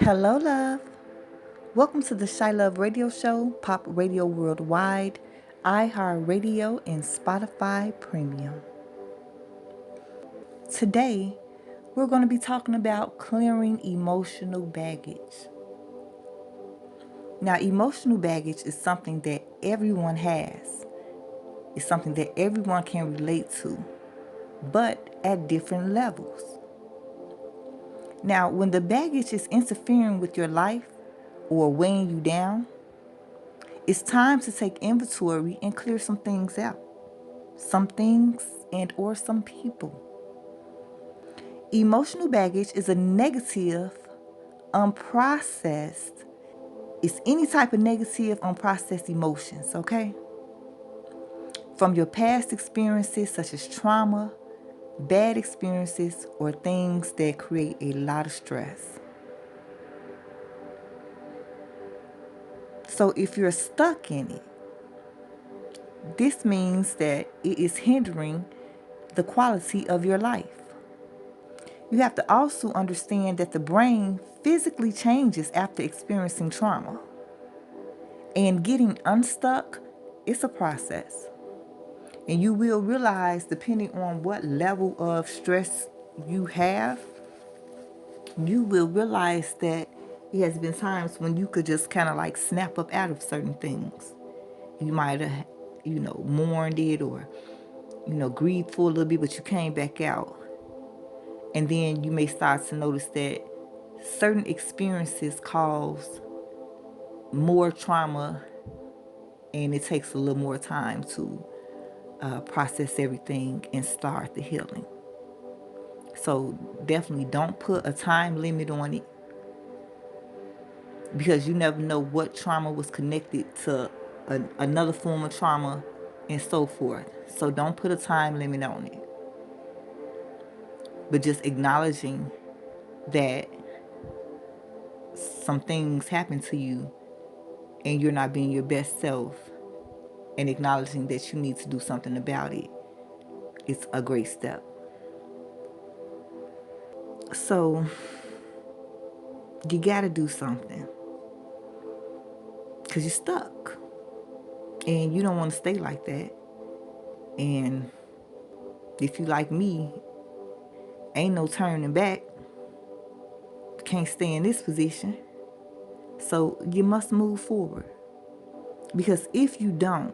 Hello, love. Welcome to the ChiLOVE Radio Show, Pop Radio Worldwide, iHeartRadio, and Spotify Premium. Today, we're going to be talking about clearing emotional baggage. Now, emotional baggage is something that everyone has. It's something that everyone can relate to, but at different levels. Now, when the baggage is interfering with your life or weighing you down, it's time to take inventory and clear some things out. Some things and or some people. Emotional baggage is a negative, unprocessed. It's any type of negative, unprocessed emotions, okay? From your past experiences such as trauma, bad experiences, or things that create a lot of stress. So if you're stuck in it, this means that it is hindering the quality of your life. You have to also understand that the brain physically changes after experiencing trauma. And getting unstuck is a process. And you will realize, depending on what level of stress you have, you will realize that it has been times when you could just kind of like snap up out of certain things. You might have, mourned it or, grieved for a little bit, but you came back out. And then you may start to notice that certain experiences cause more trauma, and it takes a little more time to process everything and start the healing. So definitely don't put a time limit on it, because you never know what trauma was connected to another form of trauma and so forth. So don't put a time limit on it. But just acknowledging that some things happen to you and you're not being your best self, and acknowledging that you need to do something about it, is a great step. So you gotta do something, because you're stuck and you don't want to stay like that. And if you like me, ain't no turning back. Can't stay in this position. So you must move forward, because if you don't,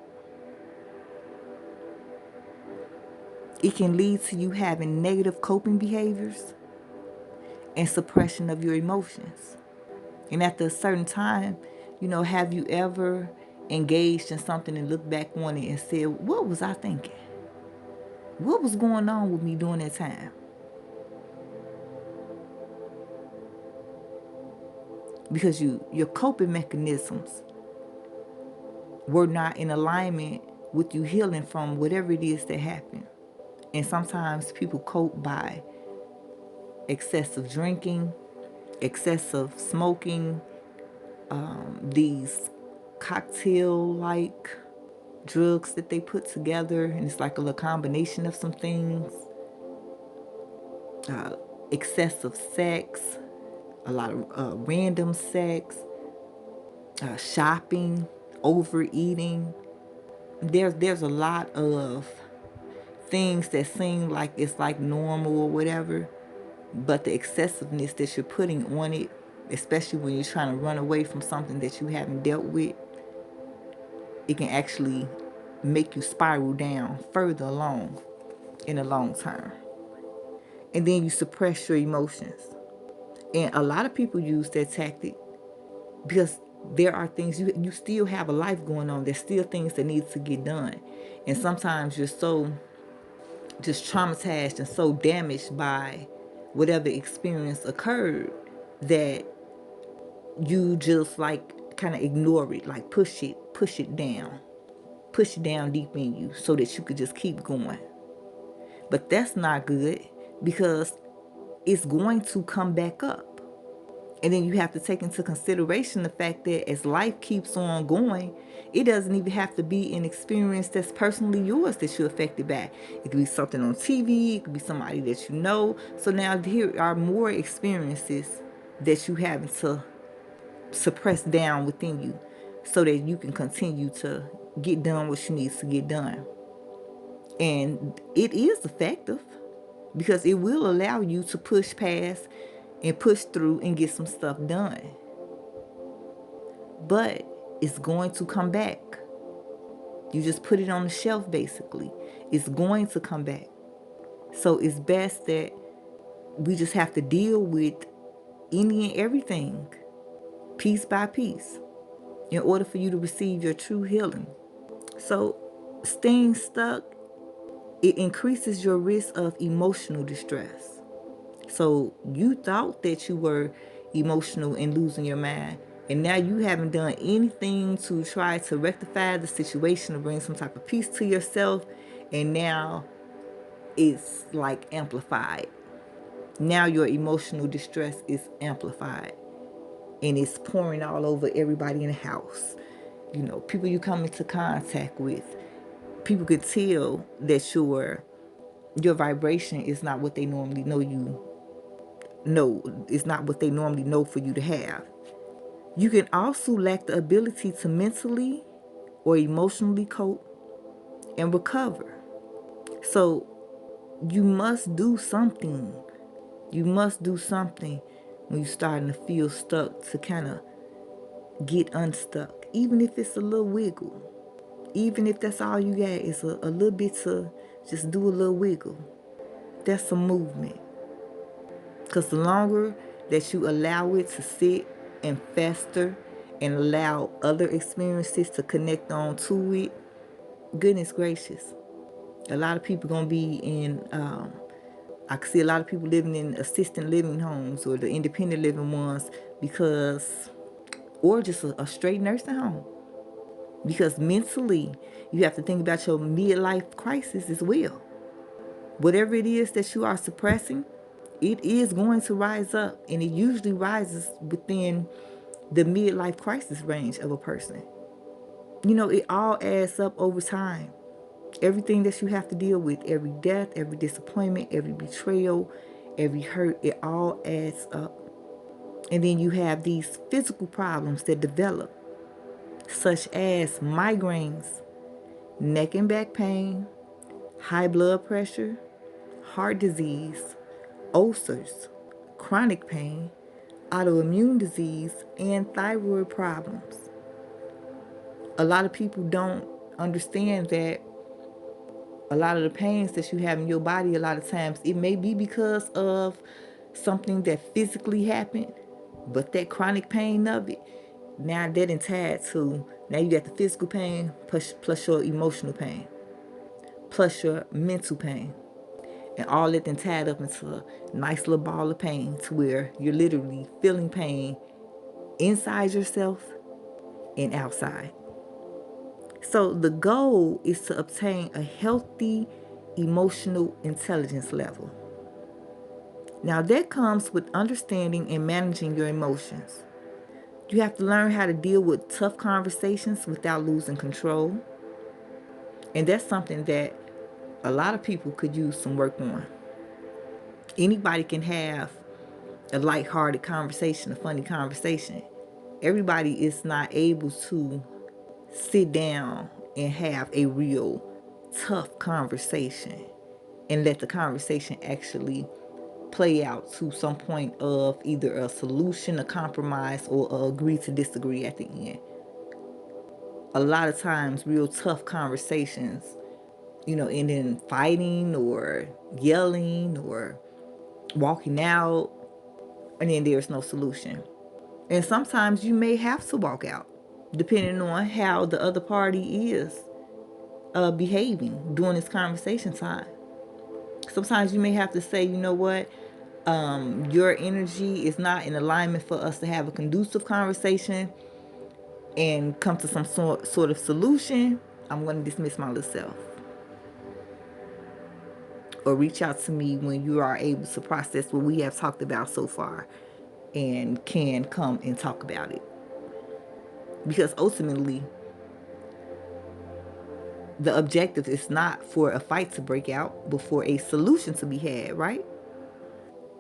it can lead to you having negative coping behaviors and suppression of your emotions. And after a certain time, have you ever engaged in something and looked back on it and said, what was I thinking? What was going on with me during that time? Because your coping mechanisms were not in alignment with you healing from whatever it is that happened. And sometimes people cope by excessive drinking, excessive smoking, these cocktail-like drugs that they put together, and it's like a little combination of some things. Excessive sex, a lot of random sex, shopping, overeating. There's a lot of things that seem like it's like normal or whatever, but the excessiveness that you're putting on it, especially when you're trying to run away from something that you haven't dealt with, it can actually make you spiral down further along in the long term. And then you suppress your emotions. And a lot of people use that tactic because there are things, you still have a life going on. There's still things that need to get done. And sometimes you're so just traumatized and so damaged by whatever experience occurred that you just like kind of ignore it, like push it down deep in you so that you could just keep going. But that's not good, because it's going to come back up. And then you have to take into consideration the fact that as life keeps on going, it doesn't even have to be an experience that's personally yours that you're affected by. It could be something on TV. It could be somebody that you know. So now here are more experiences that you having to suppress down within you so that you can continue to get done what you need to get done. And it is effective because it will allow you to push past and push through and get some stuff done. But it's going to come back. You just put it on the shelf, basically. It's going to come back. So it's best that we just have to deal with any and everything, piece by piece, in order for you to receive your true healing. So staying stuck, it increases your risk of emotional distress. So you thought that you were emotional and losing your mind, and now you haven't done anything to try to rectify the situation or bring some type of peace to yourself, and now it's like amplified. Now your emotional distress is amplified, and it's pouring all over everybody in the house. You know, people you come into contact with, people could tell that your vibration is not what they normally know, it's not what they normally know for you to have. You can also lack the ability to mentally or emotionally cope and recover. So you must do something. You must do something when you're starting to feel stuck to kind of get unstuck. Even if it's a little wiggle. Even if that's all you got is a little bit to just do a little wiggle. That's some movement. Because the longer that you allow it to sit and fester and allow other experiences to connect on to it, goodness gracious, a lot of people going to be in, I can see a lot of people living in assisted living homes or the independent living ones or just a straight nursing home. Because mentally, you have to think about your midlife crisis as well. Whatever it is that you are suppressing, it is going to rise up, and it usually rises within the midlife crisis range of a person. You know, it all adds up over time. Everything that you have to deal with, every death, every disappointment, every betrayal, every hurt, it all adds up. And then you have these physical problems that develop, such as migraines, neck and back pain, high blood pressure, heart disease, ulcers, chronic pain, autoimmune disease, and thyroid problems. A lot of people don't understand that a lot of the pains that you have in your body, a lot of times, it may be because of something that physically happened, but that chronic pain of it, now that is tied to, now you got the physical pain plus your emotional pain, plus your mental pain. And all that then tied up into a nice little ball of pain to where you're literally feeling pain inside yourself and outside. So the goal is to obtain a healthy emotional intelligence level. Now that comes with understanding and managing your emotions. You have to learn how to deal with tough conversations without losing control. And that's something that a lot of people could use some work on. Anybody can have a lighthearted conversation, a funny conversation. Everybody is not able to sit down and have a real tough conversation and let the conversation actually play out to some point of either a solution, a compromise, or a agree to disagree at the end. A lot of times, real tough conversations, end in fighting or yelling or walking out, and then there's no solution. And sometimes you may have to walk out, depending on how the other party is behaving during this conversation time. Sometimes you may have to say, you know what, your energy is not in alignment for us to have a conducive conversation and come to some sort of solution. I'm going to dismiss my little self. Or reach out to me when you are able to process what we have talked about so far and can come and talk about it. Because ultimately, the objective is not for a fight to break out, but for a solution to be had, right?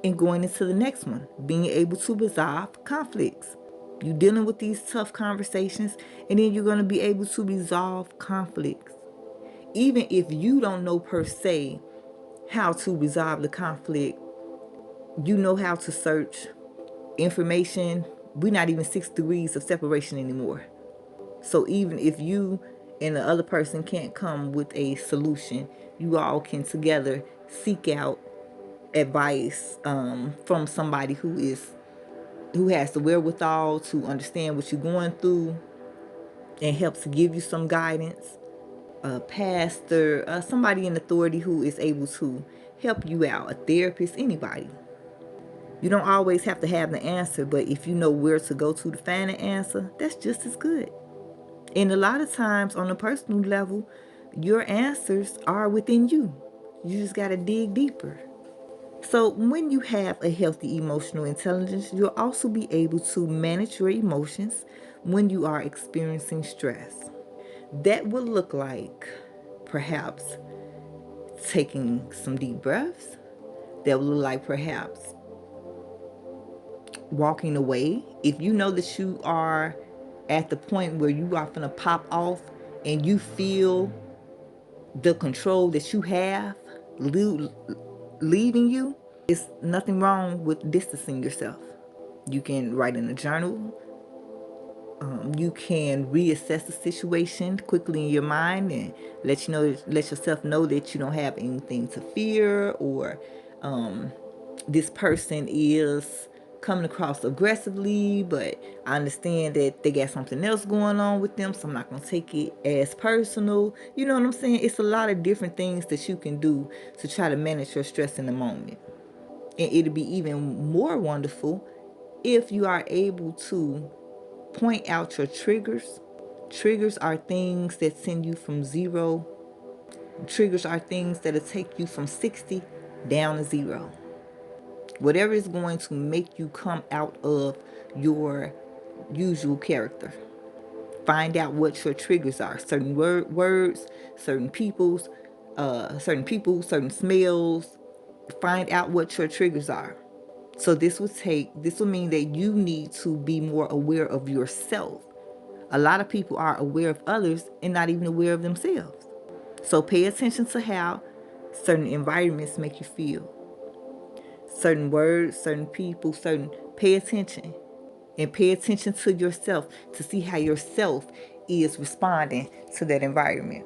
and going into the next one, being able to resolve conflicts. You're dealing with these tough conversations, and then you're going to be able to resolve conflicts. Even if you don't know per se how to resolve the conflict, you know how to search information. We're not even 6 degrees of separation anymore. So even if you and the other person can't come with a solution, you all can together seek out advice from somebody who has the wherewithal to understand what you're going through and helps to give you some guidance. A pastor, somebody in authority who is able to help you out, a therapist, anybody. You don't always have to have the answer, but if you know where to go to find the answer, that's just as good. And a lot of times on a personal level, your answers are within you. You just got to dig deeper. So when you have a healthy emotional intelligence, you'll also be able to manage your emotions when you are experiencing stress. That will look like perhaps taking some deep breaths. That will look like perhaps walking away. If you know that you are at the point where you are going to pop off and you feel the control that you have leaving you, it's nothing wrong with distancing yourself. You can write in a journal. You can reassess the situation quickly in your mind and let yourself know that you don't have anything to fear, or this person is coming across aggressively, but I understand that they got something else going on with them, so I'm not going to take it as personal. You know what I'm saying? It's a lot of different things that you can do to try to manage your stress in the moment. And it'll be even more wonderful if you are able to point out your triggers. Triggers are things that send you from zero. Triggers are things that'll take you from 60 down to zero. Whatever is going to make you come out of your usual character. Find out what your triggers are. Certain words, certain people, certain smells. Find out what your triggers are. So this will mean that you need to be more aware of yourself. A lot of people are aware of others and not even aware of themselves. So pay attention to how certain environments make you feel. Certain words, certain people, pay attention. And pay attention to yourself to see how yourself is responding to that environment.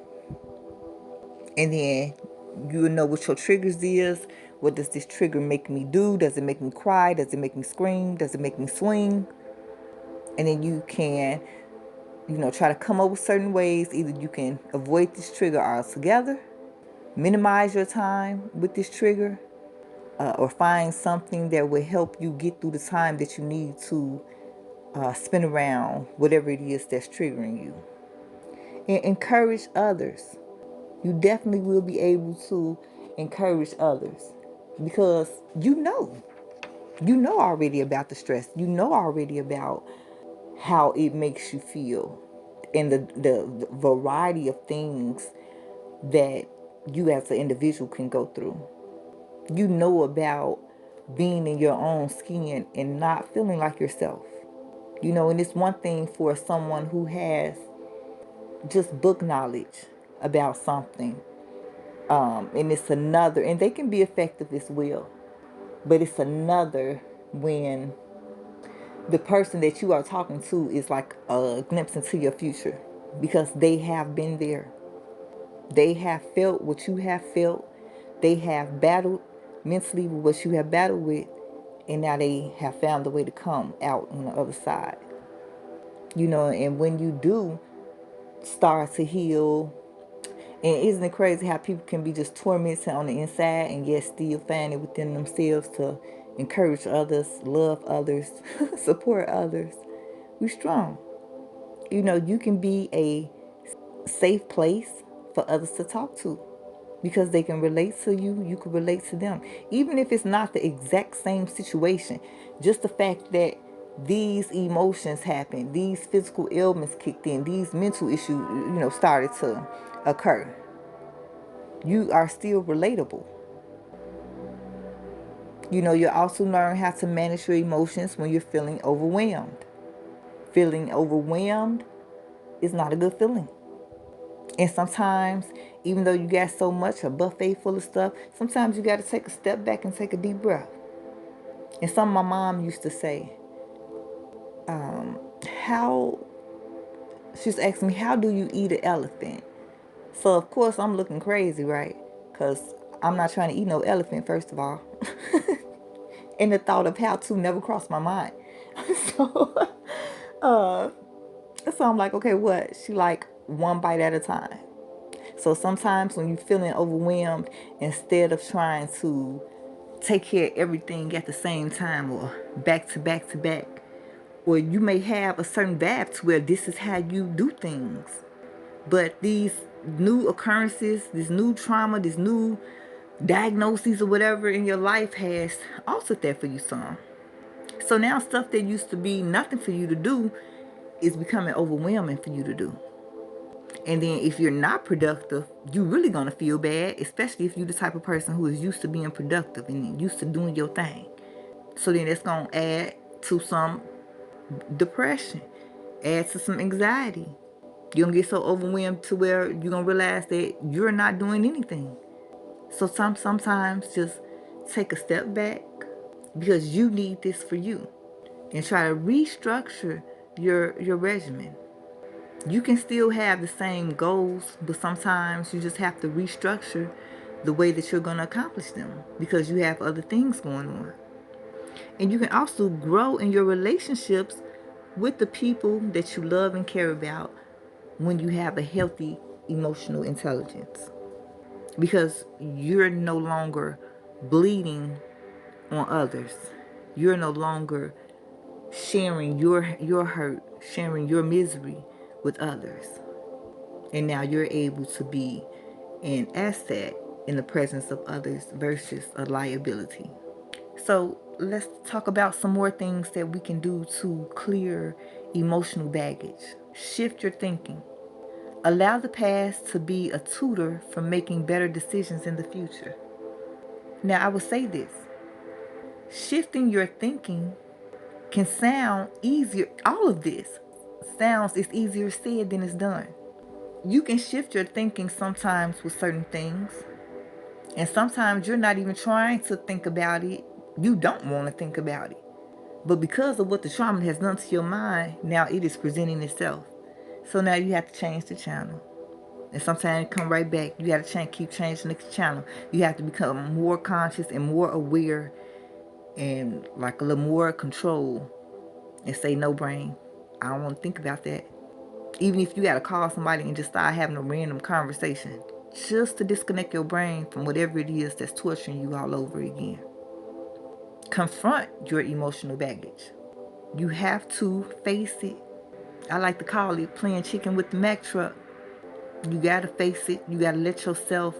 And then you'll know what your triggers is. What does this trigger make me do? Does it make me cry? Does it make me scream? Does it make me swing? And then you can, try to come up with certain ways. Either you can avoid this trigger altogether, minimize your time with this trigger, or find something that will help you get through the time that you need to spin around whatever it is that's triggering you. And encourage others. You definitely will be able to encourage others because you know already about the stress. You know already about how it makes you feel and the variety of things that you as an individual can go through. You know about being in your own skin and not feeling like yourself. And it's one thing for someone who has just book knowledge about something. And it's another, and they can be effective as well. But it's another when the person that you are talking to is like a glimpse into your future because they have been there. They have felt what you have felt. They have battled mentally with what you have battled with. And now they have found a way to come out on the other side. And when you do start to heal, and isn't it crazy how people can be just tormented on the inside and yet still find it within themselves to encourage others, love others, support others. We're strong. You can be a safe place for others to talk to because they can relate to you. You can relate to them. Even if it's not the exact same situation, just the fact that these emotions happened, these physical ailments kicked in, these mental issues, started to occur. You are still relatable. You'll also learn how to manage your emotions when you're feeling overwhelmed. Feeling overwhelmed is not a good feeling. And sometimes, even though you got so much, a buffet full of stuff, sometimes you got to take a step back and take a deep breath. And something my mom used to say, how, she's asking me, how do you eat an elephant? So, of course, I'm looking crazy, right? Because I'm not trying to eat no elephant, first of all. And the thought of how to never crossed my mind. so, uh, so I'm like, okay, what? She like one bite at a time. So sometimes when you're feeling overwhelmed, instead of trying to take care of everything at the same time or back to back to back, or you may have a certain vibe to where this is how you do things. But these new occurrences, this new trauma, this new diagnoses or whatever in your life has altered that for you some. So now stuff that used to be nothing for you to do is becoming overwhelming for you to do. And then if you're not productive, you're really going to feel bad, especially if you're the type of person who is used to being productive and used to doing your thing. So then that's going to add to some depression, add to some anxiety. You're going to get so overwhelmed to where you're going to realize that you're not doing anything. So sometimes just take a step back because you need this for you and try to restructure your regimen. You can still have the same goals, but sometimes you just have to restructure the way that you're going to accomplish them because you have other things going on. And you can also grow in your relationships with the people that you love and care about when you have a healthy emotional intelligence. Because you're no longer bleeding on others. You're no longer sharing your hurt, sharing your misery with others. And now you're able to be an asset in the presence of others versus a liability. So let's talk about some more things that we can do to clear emotional baggage. Shift your thinking. Allow the past to be a tutor for making better decisions in the future. Now, I will say this. Shifting your thinking can sound easier. All of this sounds is easier said than it's done. You can shift your thinking sometimes with certain things. And sometimes you're not even trying to think about it. You don't want to think about it. But because of what the trauma has done to your mind, now it is presenting itself. So now you have to change the channel. And sometimes it come right back. You got to keep changing the channel. You have to become more conscious and more aware and like a little more control and say, no, brain, I don't want to think about that. Even if you got to call somebody and just start having a random conversation just to disconnect your brain from whatever it is that's torturing you all over again. Confront your emotional baggage. You have to face it. I like to call it playing chicken with the Mack truck. You got to face it. You got to let yourself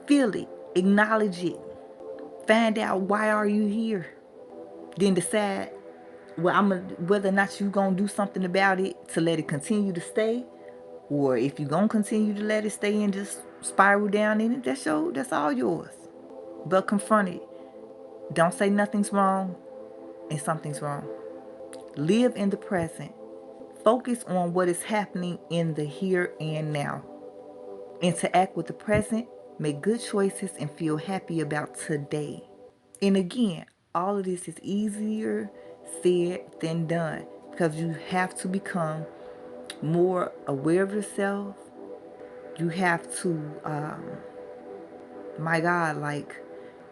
feel it, acknowledge it, find out why are you here. Then decide whether or not you're going to do something about it to let it continue to stay, or if you're going to continue to let it stay and just spiral down in it, that's all yours. But confront it. Don't say nothing's wrong and something's wrong. Live in the present. Focus on what is happening in the here and now. Interact with the present, make good choices, and feel happy about today. And again, all of this is easier said than done because you have to become more aware of yourself. You have to,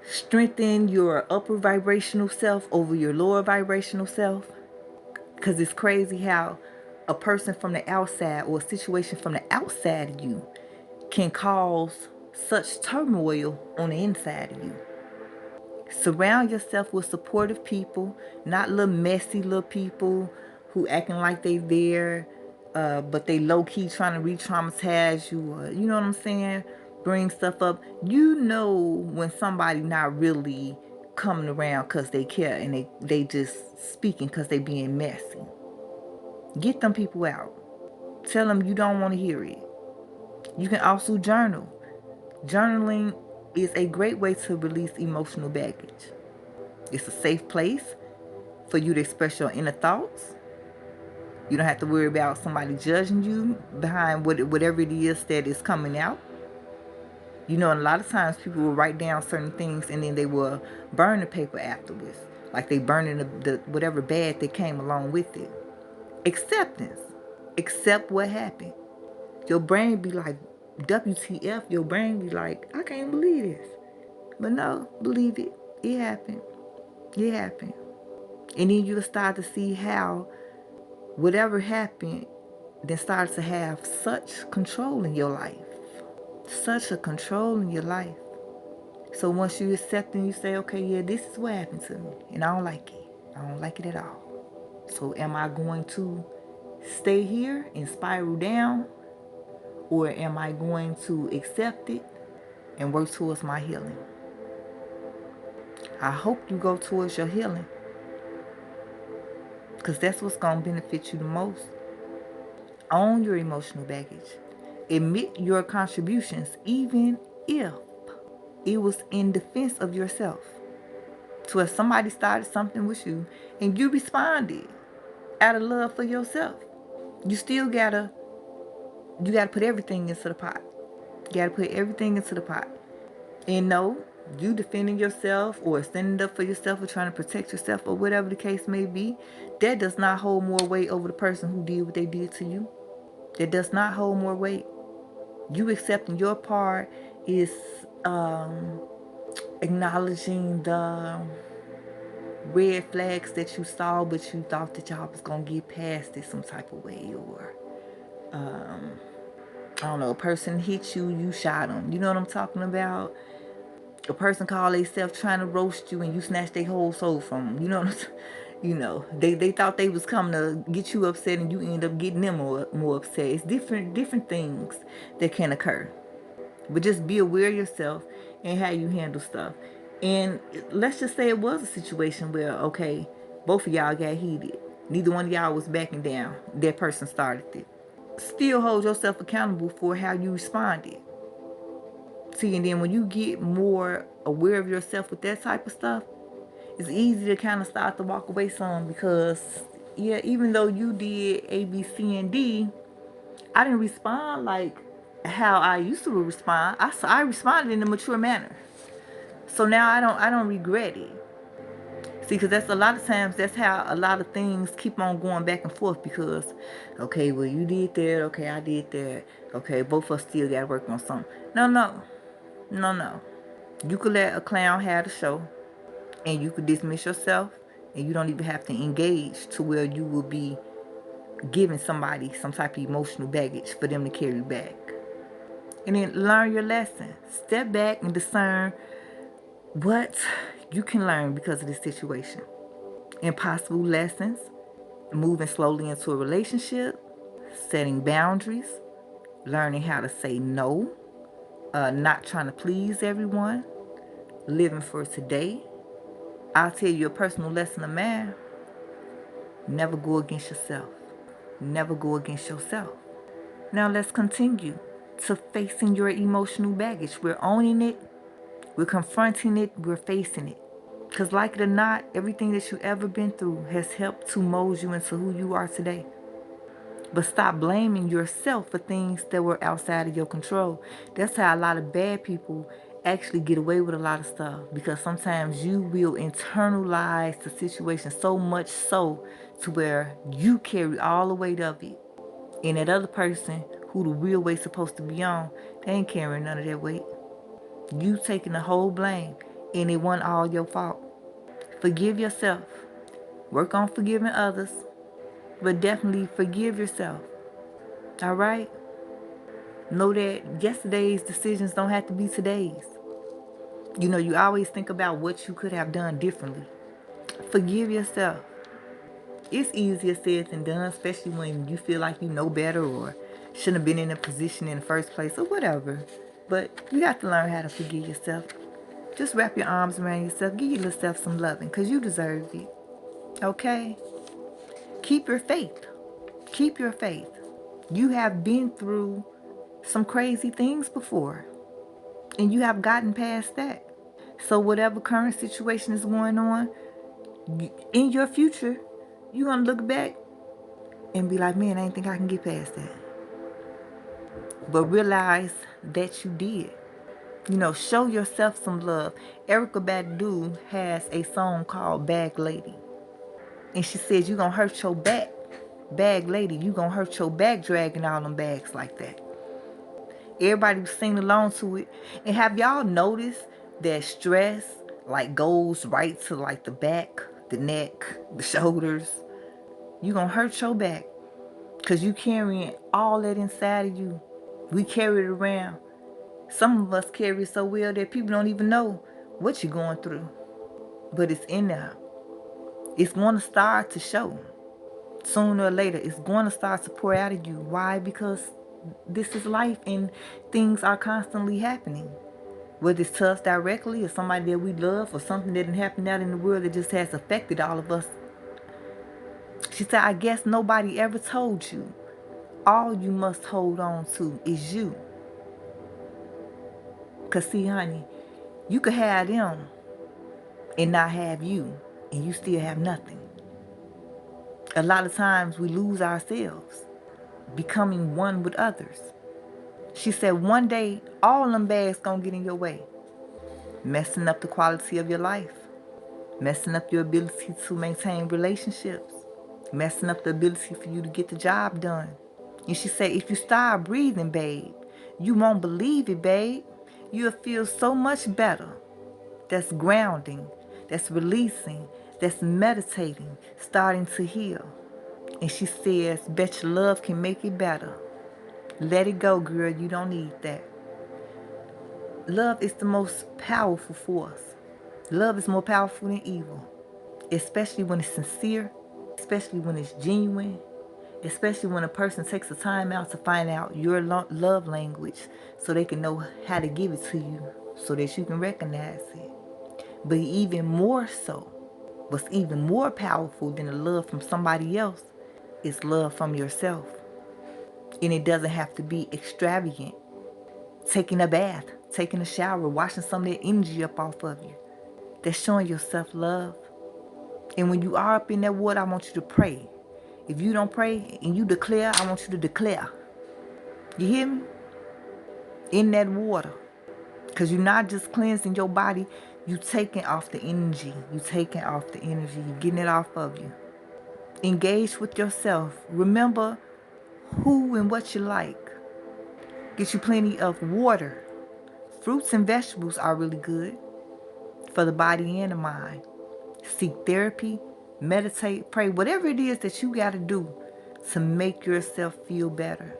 strengthen your upper vibrational self over your lower vibrational self. Because it's crazy how a person from the outside or a situation from the outside of you can cause such turmoil on the inside of you. Surround yourself with supportive people, not little messy little people who acting like they there, but they low-key trying to re-traumatize you, or, you know what I'm saying? Bring stuff up. You know when somebody not really coming around because they care and they just speaking because they being messy. Get them people out. Tell them you don't want to hear it. You can also journal. Journaling is a great way to release emotional baggage. It's a safe place for you to express your inner thoughts. You don't have to worry about somebody judging you behind whatever it is that is coming out. You know, and a lot of times people will write down certain things and then they will burn the paper afterwards. Like they burning the whatever bad that came along with it. Acceptance. Accept what happened. Your brain be like, WTF. Your brain be like, I can't believe this. But no, believe it. It happened. It happened. And then you'll start to see how whatever happened then starts to have such control in your life. Such a control in your life. So once you accept and you say, okay, yeah, this is what happened to me. And I don't like it. I don't like it at all. So am I going to stay here and spiral down? Or am I going to accept it and work towards my healing? I hope you go towards your healing. Because that's what's going to benefit you the most. Own your emotional baggage. Admit your contributions, even if it was in defense of yourself. So if somebody started something with you and you responded out of love for yourself, you still gotta put everything into the pot. You gotta put everything into the pot. And no, you defending yourself or standing up for yourself or trying to protect yourself or whatever the case may be, that does not hold more weight over the person who did what they did to you. That does not hold more weight. You accepting your part is acknowledging the red flags that you saw, but you thought that y'all was gonna get past it some type of way, or I don't know, a person hit you, you shot them. You know what I'm talking about? A person called themselves trying to roast you and you snatched their whole soul from them. You know what I'm saying? You know, they thought they was coming to get you upset and you end up getting them more upset. It's different things that can occur. But just be aware of yourself and how you handle stuff. And let's just say it was a situation where, okay, both of y'all got heated. Neither one of y'all was backing down. That person started it. Still hold yourself accountable for how you responded. See, and then when you get more aware of yourself with that type of stuff, it's easy to kind of start to walk away some because, yeah, even though you did A, B, C, and D, I didn't respond like how I used to respond. I responded in a mature manner. So now I don't regret it. See, because that's a lot of times, that's how a lot of things keep on going back and forth because, okay, well, you did that. Okay, I did that. Okay, both of us still got to work on something. No. You could let a clown have the show and you could dismiss yourself and you don't even have to engage to where you will be giving somebody some type of emotional baggage for them to carry back. And then learn your lesson. Step back and discern what you can learn because of this situation. Impossible lessons, moving slowly into a relationship, setting boundaries, learning how to say no, not trying to please everyone, living for today. I'll tell you a personal lesson of mine. Never go against yourself. Never go against yourself. Now let's continue to facing your emotional baggage. We're owning it. We're confronting it. We're facing it. Because like it or not, everything that you've ever been through has helped to mold you into who you are today. But stop blaming yourself for things that were outside of your control. That's how a lot of bad people actually get away with a lot of stuff. Because sometimes you will internalize the situation so much so to where you carry all the weight of it. And that other person who the real weight's supposed to be on, they ain't carrying none of that weight. You taking the whole blame and it wasn't all your fault. Forgive yourself. Work on forgiving others. But definitely forgive yourself. All right? Know that yesterday's decisions don't have to be today's. You know, you always think about what you could have done differently. Forgive yourself. It's easier said than done, especially when you feel like you know better or shouldn't have been in a position in the first place or whatever. But you got to learn how to forgive yourself. Just wrap your arms around yourself. Give yourself some loving because you deserve it. Okay? Keep your faith. Keep your faith. You have been through some crazy things before, and you have gotten past that. So whatever current situation is going on, in your future, you're going to look back and be like, man, I didn't think I can get past that. But realize that you did. Show yourself some love. Erykah Badu has a song called Bag Lady. And she says, you're going to hurt your back. Bag lady, you're going to hurt your back dragging all them bags like that. Everybody was singing along to it. And have y'all noticed that stress goes right to the back, the neck, the shoulders? You're going to hurt your back because you carrying all that inside of you. We carry it around. Some of us carry it so well that people don't even know what you're going through. But it's in there. It's going to start to show. Sooner or later, it's going to start to pour out of you. Why? Because this is life and things are constantly happening. Whether it's to us directly or somebody that we love or something that didn't happen out in the world that just has affected all of us. She said, I guess nobody ever told you. All you must hold on to is you. Because see, honey, you could have them and not have you, and you still have nothing. A lot of times we lose ourselves, becoming one with others. She said one day, all them bags gonna get in your way, messing up the quality of your life, messing up your ability to maintain relationships, messing up the ability for you to get the job done. And she said, if you start breathing, babe, you won't believe it, babe. You'll feel so much better. That's grounding, that's releasing, that's meditating, starting to heal. And she says, bet your love can make it better. Let it go, girl. You don't need that. Love is the most powerful force. Love is more powerful than evil, especially when it's sincere, especially when it's genuine, especially when a person takes the time out to find out your love language so they can know how to give it to you so that you can recognize it. But even more so, what's even more powerful than the love from somebody else is love from yourself. And it doesn't have to be extravagant. Taking a bath, taking a shower, washing some of that energy up off of you. That's showing yourself love. And when you are up in that water, I want you to pray. If you don't pray and you declare, I want you to declare. You hear me? In that water. Because you're not just cleansing your body, you taking off the energy. You taking off the energy. You're getting it off of you. Engage with yourself. Remember who and what you like. Get you plenty of water. Fruits and vegetables are really good for the body and the mind. Seek therapy, meditate, pray, whatever it is that you got to do to make yourself feel better.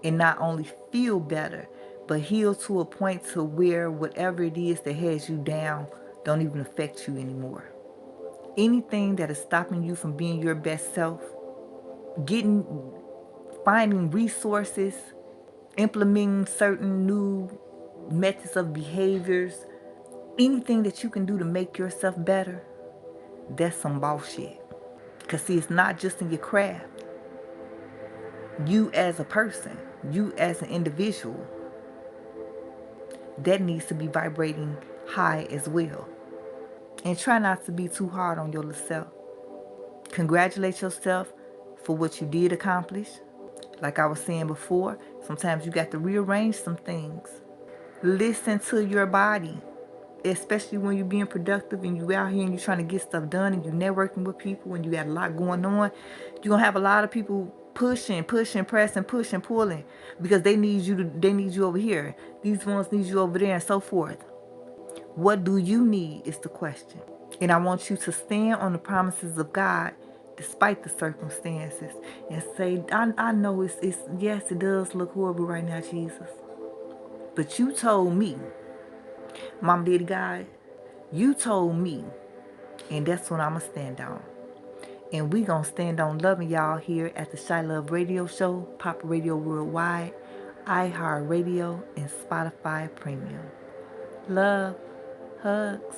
And not only feel better, but heal to a point to where whatever it is that has you down don't even affect you anymore. Anything that is stopping you from being your best self, finding resources, implementing certain new methods of behaviors, anything that you can do to make yourself better, that's some bullshit. Because see, it's not just in your craft. You as a person, you as an individual, that needs to be vibrating high as well. And try not to be too hard on yourself. Congratulate yourself for what you did accomplish. Like I was saying before, sometimes you got to rearrange some things. Listen to your body, especially when you're being productive and you out here and you're trying to get stuff done and you're networking with people and you got a lot going on. You're going to have a lot of people pushing, pressing, pushing, pulling because they need you over here. These ones need you over there and so forth. What do you need is the question. And I want you to stand on the promises of God despite the circumstances and say, I know it's yes, it does look horrible right now, Jesus. But you told me, Mom, Daddy, God, you told me, and that's what I'm going to stand on. And we going to stand on loving y'all here at the ChiLOVE Radio Show, Pop Radio Worldwide, iHeartRadio, and Spotify Premium. Love, hugs.